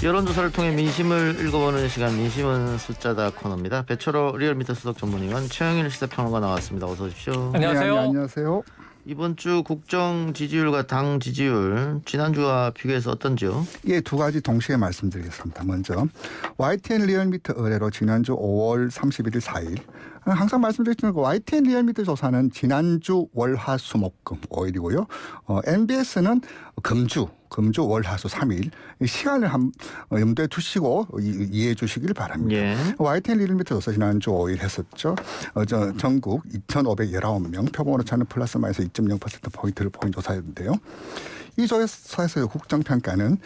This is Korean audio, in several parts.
여론조사를 통해 민심을 읽어보는 시간, 민심은 숫자다 코너입니다. 배철호 리얼미터 수석 전문위원, 최영일 시사평론가 나왔습니다. 어서 오십시오. 안녕하세요. 네, 안녕하세요. 이번 주 국정 지지율과 당 지지율 지난주와 비교해서 어떤지요? 예, 두 가지 동시에 말씀드리겠습니다. 먼저 YTN 리얼미터 의뢰로 지난주 5월 31일 4일 항상 말씀드렸지만 YTN 리얼미터 조사는 지난주 월화수목금 5일이고요. MBS는 금주 월화수 3일 시간을 염두에 두시고 이해해 주시길 바랍니다. 예. YTN 리얼미터 조사 지난주 5일 했었죠. 전국 2,519명 표본오차 차는 플러스 마이너스 2.0%포인트를 보인 조사였는데요. 이 조사에서 국정평가는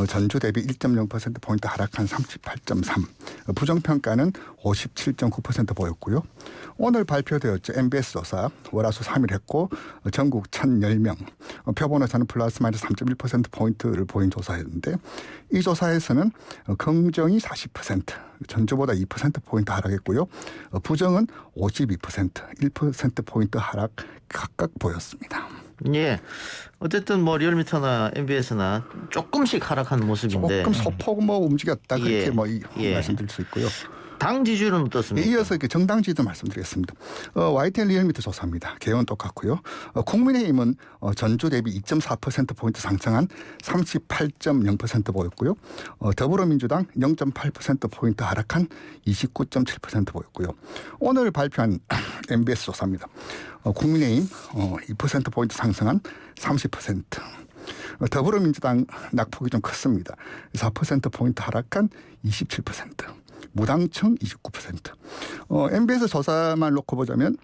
전주 대비 1.0%포인트 하락한 38.3, 부정평가는 57.9% 보였고요. 오늘 발표되었죠. MBS 조사 월화수 3일 했고 전국 1,010명, 표본오차는 플러스 마이너스 3.1%포인트를 보인 조사였는데 이 조사에서는 긍정이 40%, 전주보다 2%포인트 하락했고요. 부정은 52%, 1%포인트 하락 각각 보였습니다. 예. 어쨌든 뭐 리얼미터나 MBS나 조금씩 하락한 모습인데 조금 소폭 움직였다 그렇게 예. 말씀드릴 수 있고요. 당 지지율은 어떻습니까? 이어서 이렇게 정당 지지도 말씀드리겠습니다. YTN 리얼미터 조사입니다. 개요는 똑같고요. 국민의힘은 전주 대비 2.4%포인트 상승한 38.0% 보였고요. 더불어민주당 0.8%포인트 하락한 29.7% 보였고요. 오늘 발표한 MBS 조사입니다. 국민의힘 2%포인트 상승한 30%. 더불어민주당 낙폭이 좀 컸습니다. 4%포인트 하락한 27%. 무당층 29%. MBS 조사만 놓고 보자면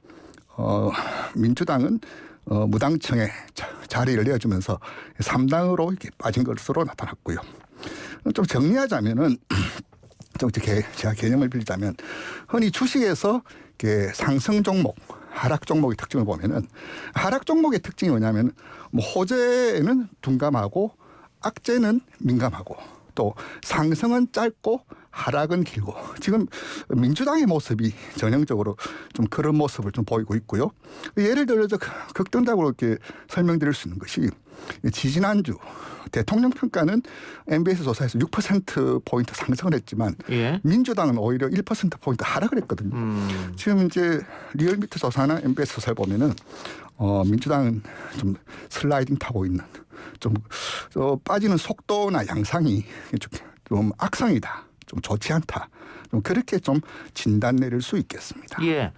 민주당은 무당층에 자리를 내어주면서 3당으로 이렇게 빠진 것으로 나타났고요. 좀 정리하자면은 좀 제가 개념을 빌리자면 흔히 주식에서 상승 종목, 하락 종목의 특징을 보면은 하락 종목의 특징이 뭐냐면 호재는 둔감하고 악재는 민감하고 또 상승은 짧고 하락은 길고 지금 민주당의 모습이 전형적으로 좀 그런 모습을 좀 보이고 있고요. 예를 들어서 극단적으로 이렇게 설명드릴 수 있는 것이 지지난주 대통령 평가는 MBS 조사에서 6%포인트 상승을 했지만 예. 민주당은 오히려 1%포인트 하락을 했거든요. 지금 이제 리얼미터 조사나 MBS 조사를 보면은 민주당은 좀 슬라이딩 타고 있는 좀 빠지는 속도나 양상이 좀 악성이다. 좀 좋지 않다. 좀 그렇게 좀 진단 내릴 수 있겠습니다. 예.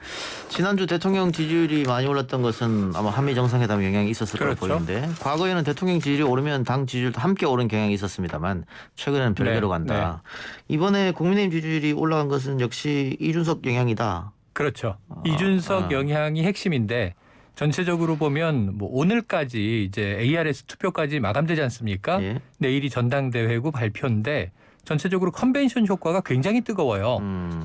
지난주 대통령 지지율이 많이 올랐던 것은 아마 한미 정상회담 영향이 있었을 거로 보이는데 과거에는 대통령 지지율이 오르면 당 지지율도 함께 오른 경향이 있었습니다만 최근에는 별개로 간다. 이번에 국민의힘 지지율이 올라간 것은 역시 이준석 영향이다. 그렇죠. 이준석 영향이 핵심인데 전체적으로 보면 오늘까지 이제 ARS 투표까지 마감되지 않습니까? 예. 내일이 전당대회고 발표인데 전체적으로 컨벤션 효과가 굉장히 뜨거워요.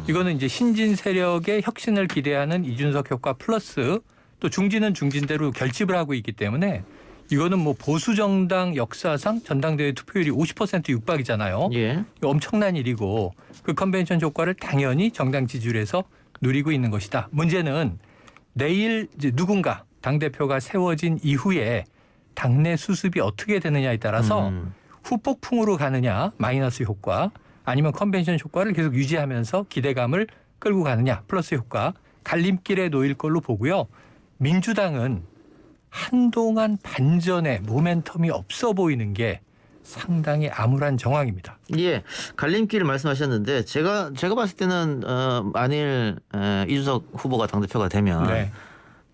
이거는 이제 신진 세력의 혁신을 기대하는 이준석 효과 플러스 또 중진은 중진대로 결집을 하고 있기 때문에 이거는 보수 정당 역사상 전당대회 투표율이 50% 육박이잖아요. 예. 엄청난 일이고 그 컨벤션 효과를 당연히 정당 지지율에서 누리고 있는 것이다. 문제는 내일 이제 누군가 당대표가 세워진 이후에 당내 수습이 어떻게 되느냐에 따라서 후폭풍으로 가느냐 마이너스 효과 아니면 컨벤션 효과를 계속 유지하면서 기대감을 끌고 가느냐 플러스 효과 갈림길에 놓일 걸로 보고요. 민주당은 한동안 반전의 모멘텀이 없어 보이는 게 상당히 암울한 정황입니다. 예, 갈림길 말씀하셨는데 제가 봤을 때는 만일 이준석 후보가 당대표가 되면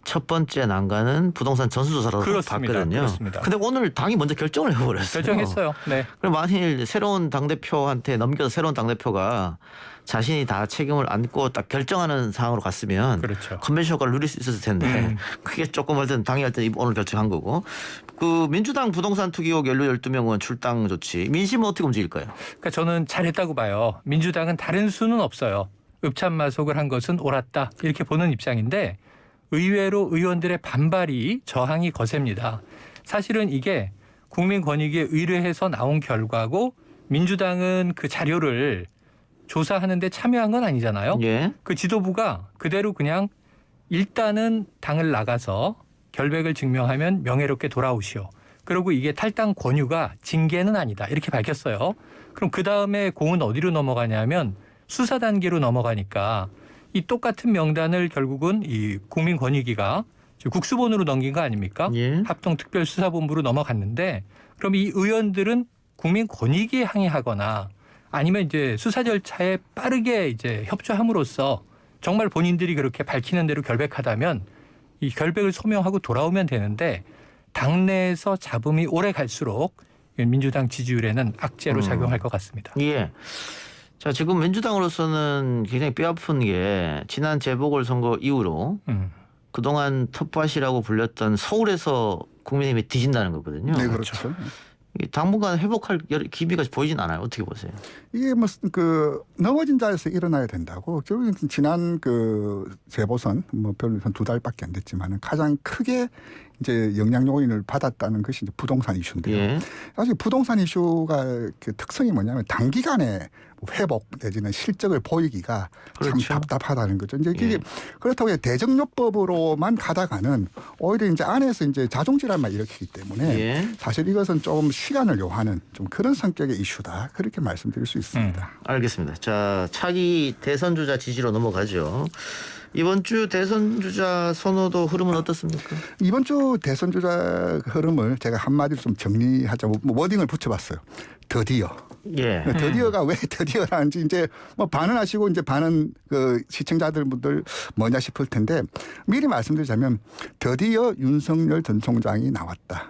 첫 번째 난관은 부동산 전수조사라고 봤거든요. 그렇습니다. 근데 오늘 당이 먼저 결정을 해버렸어요. 결정했어요. 네. 그럼 만일 새로운 당대표한테 넘겨서 새로운 당대표가 자신이 다 책임을 안고 딱 결정하는 상황으로 갔으면 그렇죠. 컨벤션 효과를 누릴 수 있었을 텐데 그게 조금 할 때는 당이 할 때는 오늘 결정한 거고 그 민주당 부동산 투기 의혹 연루 12명은 출당 조치 민심은 어떻게 움직일까요? 그러니까 저는 잘했다고 봐요. 민주당은 다른 수는 없어요. 읍참마속을 한 것은 옳았다 이렇게 보는 입장인데 의외로 의원들의 반발이 저항이 거셉니다. 사실은 이게 국민권익위에 의뢰해서 나온 결과고 민주당은 그 자료를 조사하는 데 참여한 건 아니잖아요. 예. 그 지도부가 그대로 그냥 일단은 당을 나가서 결백을 증명하면 명예롭게 돌아오시오. 그리고 이게 탈당 권유가 징계는 아니다. 이렇게 밝혔어요. 그럼 그다음에 공은 어디로 넘어가냐면 수사 단계로 넘어가니까 이 똑같은 명단을 결국은 이 국민권익위가 국수본으로 넘긴 거 아닙니까? 예. 합동특별수사본부로 넘어갔는데 그럼 이 의원들은 국민권익위에 항의하거나 아니면 이제 수사 절차에 빠르게 이제 협조함으로써 정말 본인들이 그렇게 밝히는 대로 결백하다면 이 결백을 소명하고 돌아오면 되는데 당내에서 잡음이 오래 갈수록 민주당 지지율에는 악재로 작용할 것 같습니다. 예. 자, 지금 민주당으로서는 굉장히 뼈아픈 게 지난 재보궐선거 이후로 그동안 텃밭이라고 불렸던 서울에서 국민의힘이 뒤진다는 거거든요. 네, 그렇죠. 이게 당분간 회복할 기미가 보이진 않아요. 어떻게 보세요? 이게 뭐 그 넘어진 자리에서 일어나야 된다고. 결국 지난 그 재보선 뭐 별로 한 2달밖에 안 됐지만은 가장 크게 이제 영향 요인을 받았다는 것이 이제 부동산 이슈인데요. 예. 사실 부동산 이슈가 그 특성이 뭐냐면 단기간에 회복 내지는 실적을 보이기가 그렇죠. 참 답답하다는 거죠. 이제 이게 예. 그렇다고 해서 대정요법으로만 가다가는 오히려 이제 안에서 이제 자중질환만 일으키기 때문에 예. 사실 이것은 좀 시간을 요하는 좀 그런 성격의 이슈다. 그렇게 말씀드릴 수 있습니다. 알겠습니다. 자, 차기 대선 주자 지지로 넘어가죠. 이번 주 대선 주자 선호도 흐름은 어떻습니까? 이번 주 대선 주자 흐름을 제가 한마디로 좀 정리하자 뭐 워딩을 붙여봤어요. 드디어. 예. 드디어가 왜 드디어라는지 이제 뭐 반은 아시고 이제 반은 그 시청자들분들 뭐냐 싶을 텐데 미리 말씀드리자면 드디어 윤석열 전 총장이 나왔다.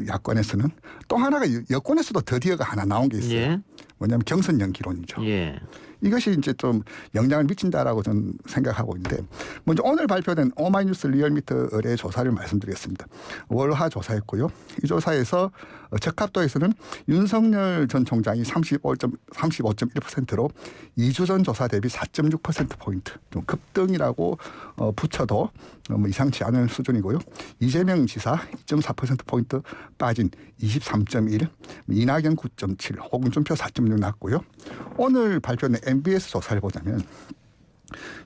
야권에서는 또 하나가 여권에서도 드디어가 하나 나온 게 있어요. 예. 뭐냐면 경선 연기론이죠. 예. 이것이 이제 좀 영향을 미친다라고 저는 생각하고 있는데 먼저 오늘 발표된 오마이뉴스 리얼미터 의뢰 조사를 말씀드리겠습니다. 월화 조사였고요. 이 조사에서 적합도에서는 윤석열 전 총장이 35.1%로 2주 전 조사 대비 4.6%포인트 좀 급등이라고 붙여도 뭐 이상치 않은 수준이고요. 이재명 지사 2.4%포인트 빠진 23.1, 이낙연 9.7, 홍준표 4.6 났고요. 오늘 발표된 MBS 조사를 보자면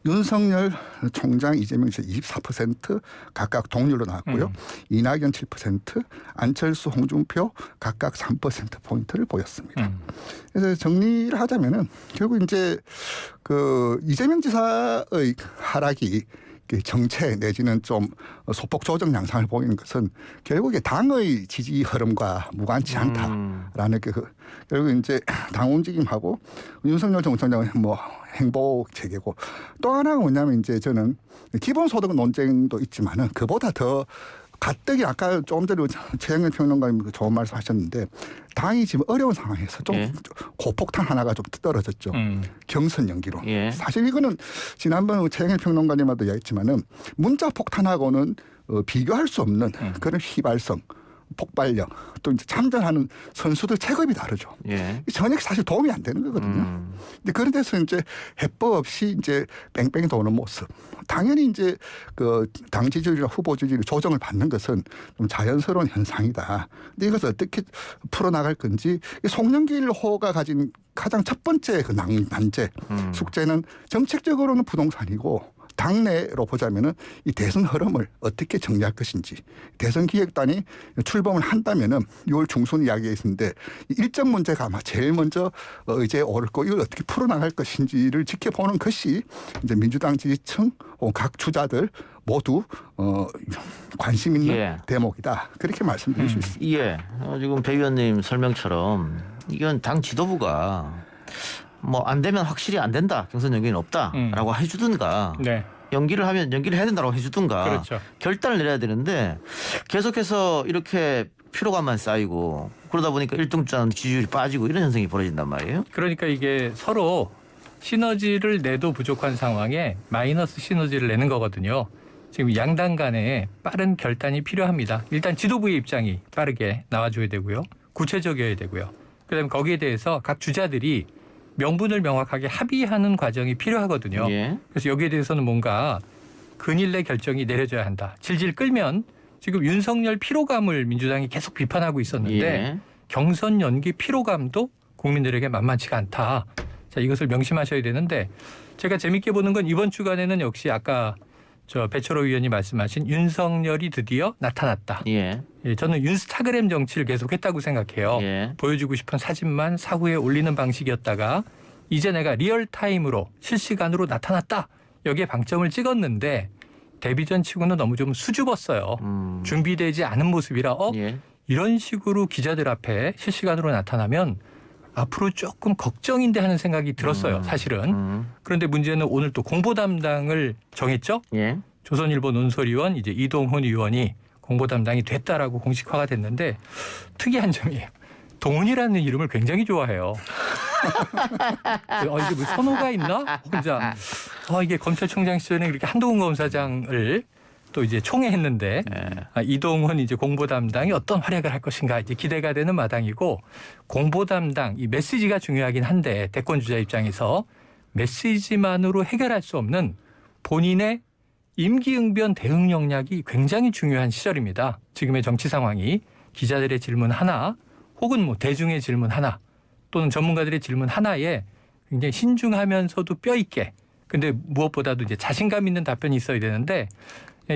윤석열 총장, 이재명 지사 24% 각각 동률로 나왔고요. 이낙연 7%, 안철수, 홍준표 각각 3%포인트를 보였습니다. 그래서 정리를 하자면은 결국 이제 그 이재명 지사의 하락이 정체 내지는 좀 소폭 조정 양상을 보이는 것은 결국에 당의 지지 흐름과 무관치 않다라는 게 결국 이제 당 움직임하고 윤석열 총장의 뭐 행복 체계고 또 하나가 뭐냐면 이제 저는 기본소득 논쟁도 있지만은 그보다 더 가뜩이 아까 조금 전에 최영일 평론가님 좋은 말씀 하셨는데 당이 지금 어려운 상황에서 좀 예. 고폭탄 하나가 좀 떨어졌죠. 경선 연기로. 예. 사실 이거는 지난번 최영일 평론가님하고도 이야기했지만은 문자 폭탄하고는 비교할 수 없는 그런 휘발성, 폭발력 또 이제 참전하는 선수들 체급이 다르죠. 예. 전혀 사실 도움이 안 되는 거거든요. 근데 그런 데서 이제 해법 없이 이제 뺑뺑이 도는 모습. 당연히 이제 그 당 지지율이나 후보 지지율 조정을 받는 것은 좀 자연스러운 현상이다. 근데 이것을 어떻게 풀어나갈 건지 송영길 호가 가진 가장 첫 번째 그 난제 숙제는 정책적으로는 부동산이고 당내로 보자면은 이 대선 흐름을 어떻게 정리할 것인지 대선 기획단이 출범을 한다면은 6월 중순 이야기가 있는데 일정 문제가 아마 제일 먼저 의제에 오를 거 이걸 어떻게 풀어나갈 것인지를 지켜보는 것이 이제 민주당 지지층 각 주자들 모두 관심 있는 예. 대목이다. 그렇게 말씀드릴 수 있습니다. 예. 지금 배 위원님 설명처럼 이건 당 지도부가 뭐 안 되면 확실히 안 된다. 경선 연기는 없다라고 해주든가 네. 연기를 하면 연기를 해야 된다고 해주든가 그렇죠. 결단을 내려야 되는데 계속해서 이렇게 피로감만 쌓이고 그러다 보니까 1등주자는 지지율이 빠지고 이런 현상이 벌어진단 말이에요. 그러니까 이게 서로 시너지를 내도 부족한 상황에 마이너스 시너지를 내는 거거든요. 지금 양당 간에 빠른 결단이 필요합니다. 일단 지도부의 입장이 빠르게 나와줘야 되고요. 구체적이어야 되고요. 그다음에 거기에 대해서 각 주자들이 명분을 명확하게 합의하는 과정이 필요하거든요. 예. 그래서 여기에 대해서는 뭔가 근일 내 결정이 내려져야 한다. 질질 끌면 지금 윤석열 피로감을 민주당이 계속 비판하고 있었는데 예. 경선 연기 피로감도 국민들에게 만만치가 않다. 자, 이것을 명심하셔야 되는데 제가 재밌게 보는 건 이번 주간에는 역시 아까 저 배철호 의원이 말씀하신 윤석열이 드디어 나타났다. 예. 예, 저는 윤스타그램 정치를 계속했다고 생각해요. 예. 보여주고 싶은 사진만 사후에 올리는 방식이었다가 이제 내가 리얼타임으로 실시간으로 나타났다. 여기에 방점을 찍었는데 데뷔전 치고는 너무 좀 수줍었어요. 준비되지 않은 모습이라 예. 이런 식으로 기자들 앞에 실시간으로 나타나면 앞으로 조금 걱정인데 하는 생각이 들었어요. 사실은. 그런데 문제는 오늘 또 공보 담당을 정했죠. 예. 조선일보 논설위원 이제 이동훈 의원이 공보 담당이 됐다라고 공식화가 됐는데 특이한 점이에요. 동훈이라는 이름을 굉장히 좋아해요. 이게 뭐 선호가 있나? 혼자. 이게 검찰총장 시절에 이렇게 한동훈 검사장을 또 이제 총회했는데 이동훈 이제 공보 담당이 어떤 활약을 할 것인가 이제 기대가 되는 마당이고 공보 담당 이 메시지가 중요하긴 한데 대권 주자 입장에서 메시지만으로 해결할 수 없는 본인의 임기응변 대응 역량이 굉장히 중요한 시절입니다. 지금의 정치 상황이 기자들의 질문 하나 혹은 뭐 대중의 질문 하나 또는 전문가들의 질문 하나에 굉장히 신중하면서도 뼈 있게 근데 무엇보다도 이제 자신감 있는 답변이 있어야 되는데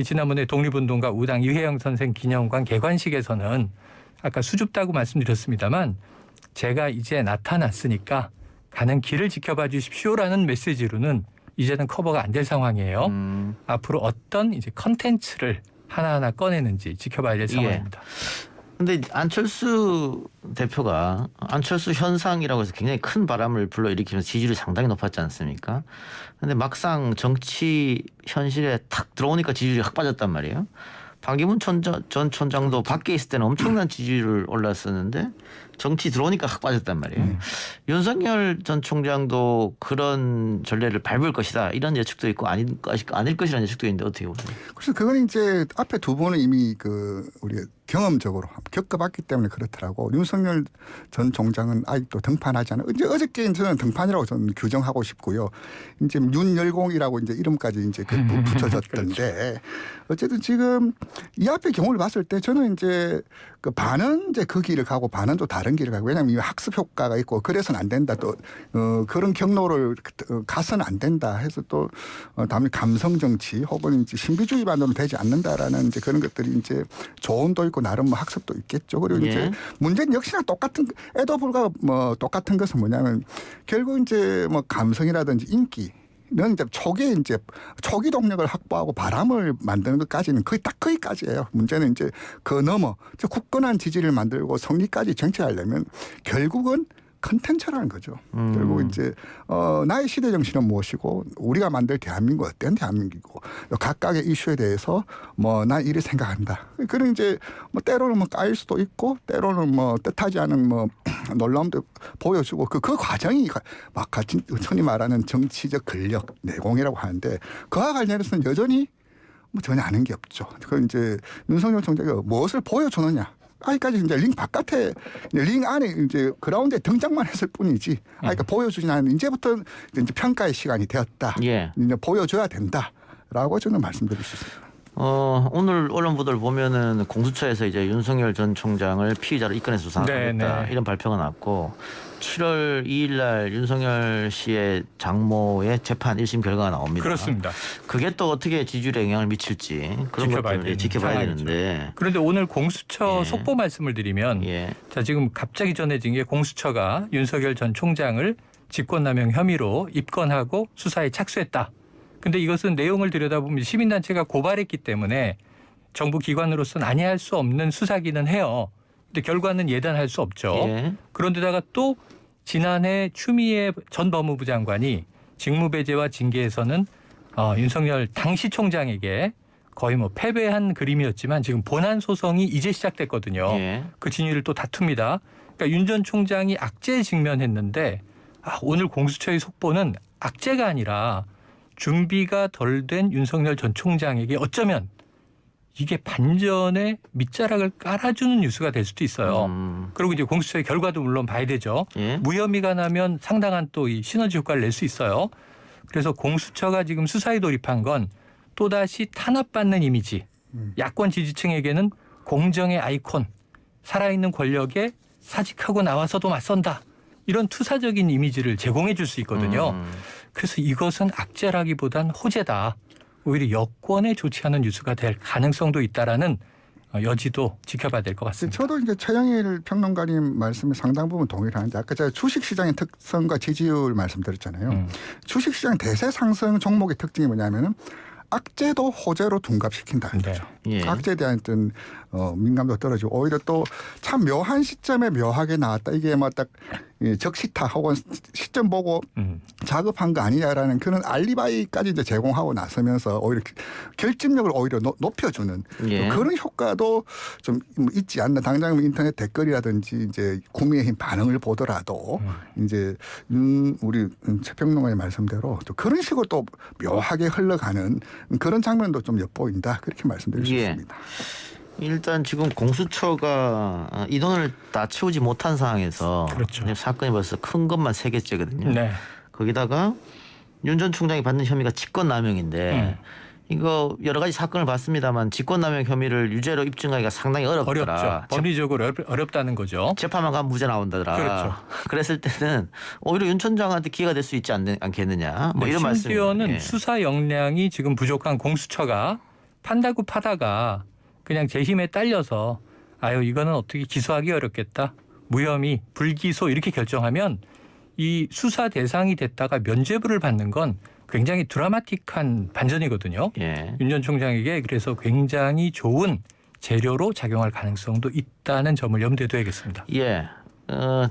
지난번에 독립운동가 우당 이회영 선생 기념관 개관식에서는 아까 수줍다고 말씀드렸습니다만 제가 이제 나타났으니까 가는 길을 지켜봐 주십시오라는 메시지로는 이제는 커버가 안 될 상황이에요. 앞으로 어떤 이제 컨텐츠를 하나하나 꺼내는지 지켜봐야 될 상황입니다. 근데 안철수 대표가 안철수 현상이라고 해서 굉장히 큰 바람을 불러일으키면서 지지율이 상당히 높았지 않습니까? 근데 막상 정치 현실에 탁 들어오니까 지지율이 확 빠졌단 말이에요. 박기문 전 총장도 밖에 있을 때는 엄청난 지지율을 올랐었는데 정치 들어오니까 확 빠졌단 말이에요. 윤석열 전 총장도 그런 전례를 밟을 것이다. 이런 예측도 있고 아닐 것이라는 예측도 있는데 어떻게 보세요? 그래서 그건 이제 앞에 두 분은 이미 우리 경험적으로 겪어봤기 때문에 그렇더라고. 윤석열 전 총장은 아직도 등판하지 않아요. 이제 어저께 저는 등판이라고 저는 규정하고 싶고요. 이제 윤열공이라고 이제 이름까지 이제 붙여졌던데 어쨌든 지금 이 앞에 경우를 봤을 때 저는 이제 그 반은 이제 그 길을 가고 반은 또 다른 길을 가고 왜냐하면 이 학습 효과가 있고 그래서는 안 된다 또 그런 경로를 가서는 안 된다 해서 또 다음에 감성 정치 혹은 이제 신비주의만으로는 되지 않는다라는 이제 그런 것들이 이제 조언도 있고 나름 뭐 학습도 있겠죠. 그리고 이제 문제는 역시나 에도 불구하고 뭐 똑같은 것은 뭐냐면 결국 이제 뭐 감성이라든지 인기 는 이제 초기 동력을 확보하고 바람을 만드는 것까지는 거기까지예요. 문제는 이제 그 넘어 굳건한 지지를 만들고 성리까지 정치하려면 결국은 컨텐츠라는 거죠. 결국 이제 나의 시대 정신은 무엇이고 우리가 만들 대한민국 어떤 대한민국이고 각각의 이슈에 대해서 뭐 난 이래 생각한다. 그런 이제 뭐 때로는 뭐 까일 수도 있고 때로는 뭐 뜻하지 않은 뭐 놀라움도 보여주고 그 과정이 막 같이 흔히 말하는 정치적 근력 내공이라고 하는데 그와 관련해서는 여전히 뭐 전혀 아는 게 없죠. 그 이제 윤석열 총장이 무엇을 보여주느냐. 아직까지 이제 링 바깥에 링 안에 이제 그라운드에 등장만 했을 뿐이지. 그러니까 보여주지 않는 이제부터 이제 평가의 시간이 되었다. 예. 이제 보여줘야 된다라고 저는 말씀드릴 수 있습니다. 오늘 언론 보도를 보면은 공수처에서 이제 윤석열 전 총장을 피의자로 입건해서 수사하겠다 이런 발표가 났고 7월 2일 날 윤석열 씨의 장모의 재판 1심 결과가 나옵니다. 그렇습니다. 그게 또 어떻게 지지율에 영향을 미칠지 그런 것들을 지켜봐야 되는데. 그런데 오늘 공수처 속보 말씀을 드리면 자 지금 갑자기 전해진 게 공수처가 윤석열 전 총장을 직권남용 혐의로 입건하고 수사에 착수했다. 근데 이것은 내용을 들여다보면 시민단체가 고발했기 때문에 정부 기관으로서는 아니할 수 없는 수사기는 해요. 근데 결과는 예단할 수 없죠. 그런데다가 또 지난해 추미애 전 법무부 장관이 직무배제와 징계에서는 윤석열 당시 총장에게 거의 뭐 패배한 그림이었지만 지금 본안 소송이 이제 시작됐거든요. 그 진위를 또 다툽니다. 그러니까 윤 전 총장이 악재에 직면했는데 오늘 공수처의 속보는 악재가 아니라 준비가 덜 된 윤석열 전 총장에게 어쩌면 이게 반전의 밑자락을 깔아주는 뉴스가 될 수도 있어요. 그리고 이제 공수처의 결과도 물론 봐야 되죠. 무혐의가 나면 상당한 또 이 시너지 효과를 낼 수 있어요. 그래서 공수처가 지금 수사에 돌입한 건 또다시 탄압받는 이미지. 야권 지지층에게는 공정의 아이콘, 살아있는 권력에 사직하고 나와서도 맞선다. 이런 투사적인 이미지를 제공해 줄 수 있거든요. 그래서 이것은 악재라기보단 호재다. 오히려 여권에 좋지 않은 뉴스가 될 가능성도 있다라는 여지도 지켜봐야 될 것 같습니다. 저도 이제 최영일 평론가님 말씀에 상당 부분 동의를 하는데 아까 제가 주식시장의 특성과 지지율 말씀드렸잖아요. 주식시장 대세 상승 종목의 특징이 뭐냐면은 악재도 호재로 둔갑시킨다. 네. 예. 악재에 대한 어떤 민감도 떨어지고 오히려 또 참 묘한 시점에 묘하게 나왔다. 이게 뭐 딱 적시타 혹은 시점 보고 작업한 거 아니냐라는 그런 알리바이까지 이제 제공하고 나서면서 오히려 결집력을 오히려 높여주는 예. 그런 효과도 좀 있지 않나. 당장 인터넷 댓글이라든지 이제 국민의힘 반응을 보더라도 이제 우리 최평론가의 말씀대로 또 그런 식으로 또 묘하게 흘러가는 그런 장면도 좀 엿보인다. 그렇게 말씀드릴 수 예. 있습니다. 일단 지금 공수처가 이 돈을 다 채우지 못한 상황에서 그렇죠. 사건이 벌써 큰 것만 3개째거든요. 네. 거기다가 윤 전 총장이 받는 혐의가 직권남용인데 이거 여러 가지 사건을 봤습니다만 직권남용 혐의를 유죄로 입증하기가 상당히 어렵더라. 어렵죠. 법리적으로 어렵다는 거죠. 재판만 가면 무죄 나온다더라. 그렇죠. 그랬을 때는 오히려 윤 총장한테 기회가 될 수 있지 않겠느냐. 뭐 이런 말씀. 심지어는 예. 수사 역량이 지금 부족한 공수처가 판다고 파다가 그냥 재심에 딸려서 아유 이거는 어떻게 기소하기 어렵겠다. 무혐의, 불기소 이렇게 결정하면 이 수사 대상이 됐다가 면죄부를 받는 건 굉장히 드라마틱한 반전이거든요. 예. 윤 전 총장에게 그래서 굉장히 좋은 재료로 작용할 가능성도 있다는 점을 염두에 둬야겠습니다. 예.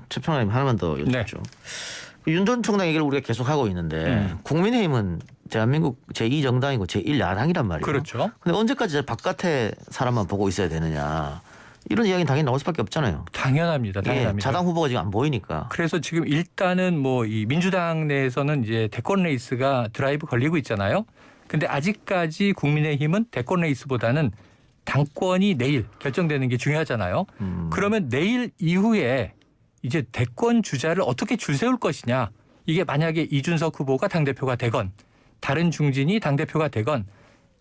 최평원님 하나만 더 여쭙죠. 윤 전 총장 얘기를 우리가 계속 하고 있는데 국민의힘은 대한민국 제2정당이고 제1야당이란 말이에요. 그렇죠. 근데 언제까지 바깥에 사람만 보고 있어야 되느냐. 이런 이야기는 당연히 나올 수밖에 없잖아요. 당연합니다. 예, 자당 후보가 지금 안 보이니까. 그래서 지금 일단은 뭐 이 민주당 내에서는 이제 대권 레이스가 드라이브 걸리고 있잖아요. 근데 아직까지 국민의힘은 대권 레이스보다는 당권이 내일 결정되는 게 중요하잖아요. 그러면 내일 이후에 이제 대권 주자를 어떻게 줄 세울 것이냐. 이게 만약에 이준석 후보가 당대표가 되건 다른 중진이 당대표가 되건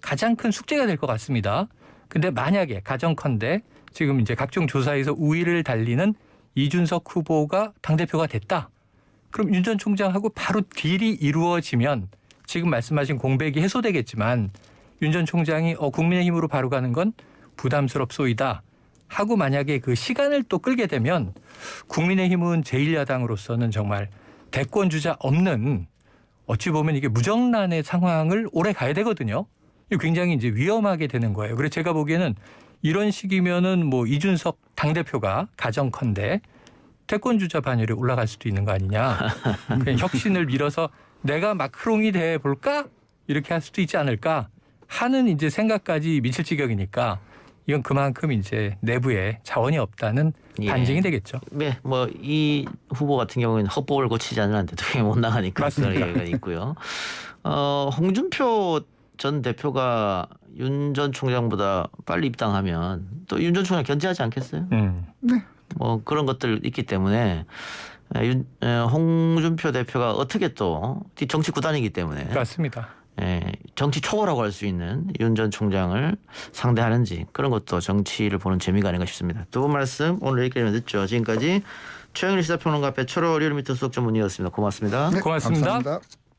가장 큰 숙제가 될 것 같습니다. 근데 만약에 가정컨대 지금 이제 각종 조사에서 우위를 달리는 이준석 후보가 당대표가 됐다. 그럼 윤 전 총장하고 바로 딜이 이루어지면 지금 말씀하신 공백이 해소되겠지만 윤 전 총장이 국민의힘으로 바로 가는 건 부담스럽소이다 하고 만약에 그 시간을 또 끌게 되면 국민의힘은 제1야당으로서는 정말 대권 주자 없는 어찌 보면 이게 무정란의 상황을 오래 가야 되거든요. 이거 굉장히 이제 위험하게 되는 거예요. 그래서 제가 보기에는 이런 식이면은 뭐 이준석 당대표가 가정컨대 대권 주자 반열에 올라갈 수도 있는 거 아니냐. 그냥 혁신을 밀어서 내가 마크롱이 돼 볼까? 이렇게 할 수도 있지 않을까 하는 이제 생각까지 미칠 지경이니까 이건 그만큼 이제 내부에 자원이 없다는 예. 반증이 되겠죠. 네, 뭐 이 후보 같은 경우에는 헌법을 고치지 않으면 안 대통령이 못 나가니까 그런 얘기가 있고요. 홍준표 전 대표가 윤 전 총장보다 빨리 입당하면 또 윤 전 총장 견제하지 않겠어요? 네. 뭐 그런 것들 있기 때문에 홍준표 대표가 어떻게 또 정치 구단이기 때문에 맞습니다. 정치 초보라고 할 수 있는 윤 전 총장을 상대하는지 그런 것도 정치를 보는 재미가 아닌가 싶습니다. 두 분 말씀 오늘 여기까지 듣죠. 지금까지 최영일 시사평론가 배철호 리얼미터 수석 전문의였습니다. 고맙습니다. 네, 고맙습니다. 감사합니다.